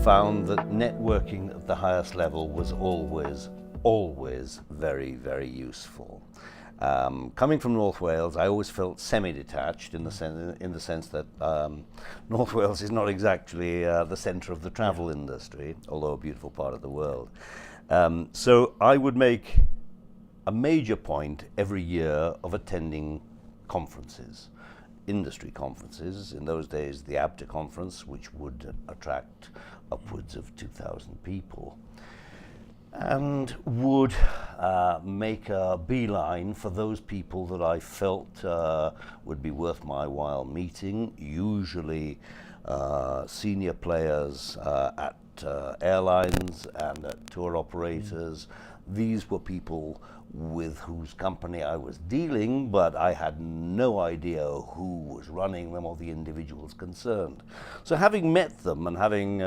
found that networking at the highest level was always very, very useful. Coming from North Wales, I always felt semi-detached in the sense that North Wales is not exactly the centre of the travel industry, although a beautiful part of the world. So I would make a major point every year of attending conferences, industry conferences. In those days, the ABTA conference, which would attract upwards of 2,000 people, and would make a beeline for those people that I felt would be worth my while meeting, usually senior players at airlines and at tour operators. These were people with whose company I was dealing, but I had no idea who was running them or the individuals concerned. So having met them and having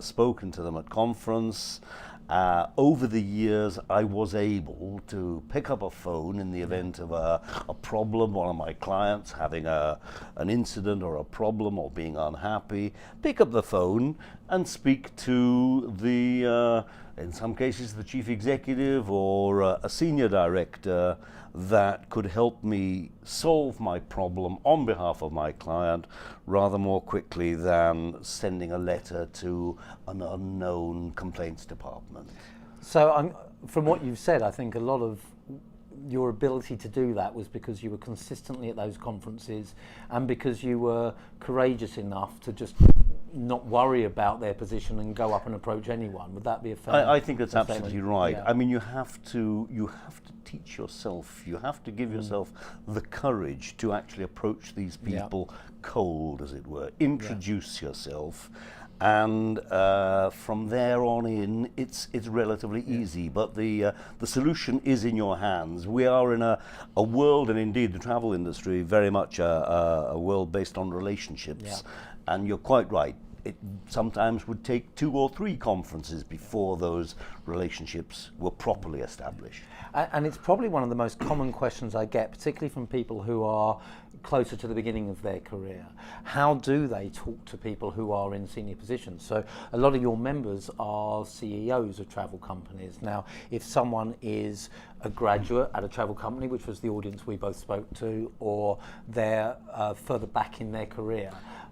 spoken to them at conference, over the years, I was able to pick up a phone in the event of a problem, one of my clients having an incident or a problem or being unhappy, pick up the phone and speak to the, in some cases, the chief executive or a senior director that could help me solve my problem on behalf of my client rather more quickly than sending a letter to an unknown complaints department. So from what you've said, I think a lot of your ability to do that was because you were consistently at those conferences and because you were courageous enough to just not worry about their position and go up and approach anyone. Would that be a fair I think that's absolutely right. Yeah. I mean, you have to teach yourself, you have to give yourself the courage to actually approach these people cold, as it were. Introduce yourself, and from there on in, it's relatively easy. But the solution is in your hands. We are in a world, and indeed the travel industry, very much a world based on relationships. And you're quite right. It sometimes would take 2 or 3 conferences before those relationships were properly established. And it's probably one of the most common questions I get, particularly from people who are closer to the beginning of their career. How do they talk to people who are in senior positions? So a lot of your members are CEOs of travel companies. Now, if someone is a graduate at a travel company, which was the audience we both spoke to, or they're further back in their career,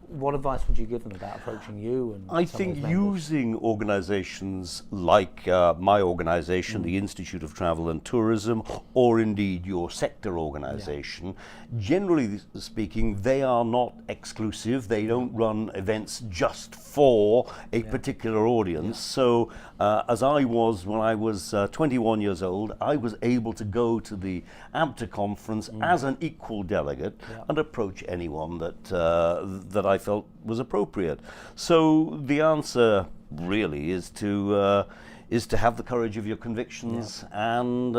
what advice would you give them about approaching you? And I think using organizations like my organization, the Institute of Travel and Tourism, or indeed your sector organization, generally speaking, they are not exclusive. They don't run events just for a particular audience. So as I was when I was 21 years old, I was able to go to the ABTA conference as an equal delegate and approach anyone that I felt was appropriate. So the answer really is to have the courage of your convictions and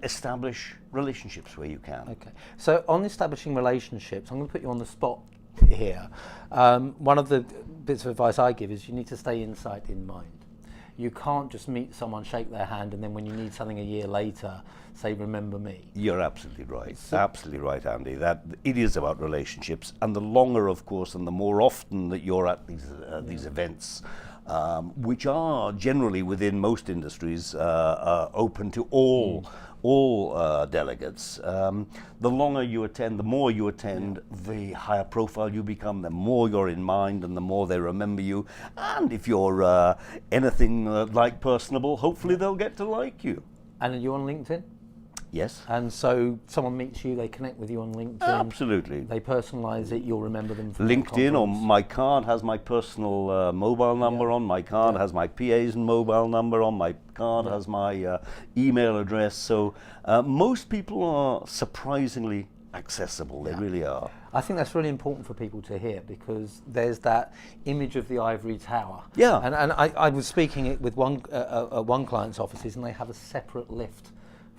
establish relationships where you can. Okay. So on establishing relationships, I'm going to put you on the spot here. One of the bits of advice I give is you need to stay insight in mind. You can't just meet someone, shake their hand, and then when you need something a year later, say, remember me. You're absolutely right. Absolutely right, Andy. That it is about relationships, and the longer, of course, and the more often that you're at these events, which are generally within most industries open to all delegates. The longer you attend, the more you attend, the higher profile you become, the more you're in mind and the more they remember you. And if you're anything like personable, hopefully they'll get to like you. And are you on LinkedIn? Yes. And so someone meets you, they connect with you on LinkedIn. Absolutely. They personalize it, you'll remember them from LinkedIn, or my card has my personal mobile number on, my card has my PA's mobile number on, my card has my email address. So most people are surprisingly accessible, they really are. I think that's really important for people to hear, because there's that image of the ivory tower. Yeah. And I was speaking with one client's offices, and they have a separate lift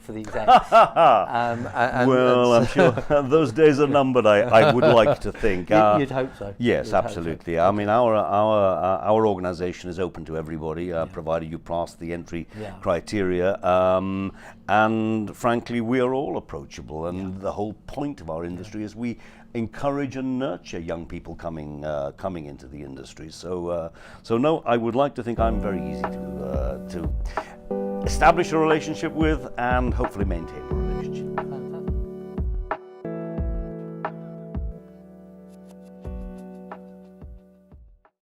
for the execs. I'm sure those days are numbered. I would like to think. You'd hope so. Yes, You'd absolutely. I mean, our organisation is open to everybody, provided you pass the entry criteria. And frankly, we are all approachable. And the whole point of our industry is we encourage and nurture young people coming into the industry. So no, I would like to think I'm very easy to establish a relationship with and hopefully maintain a relationship.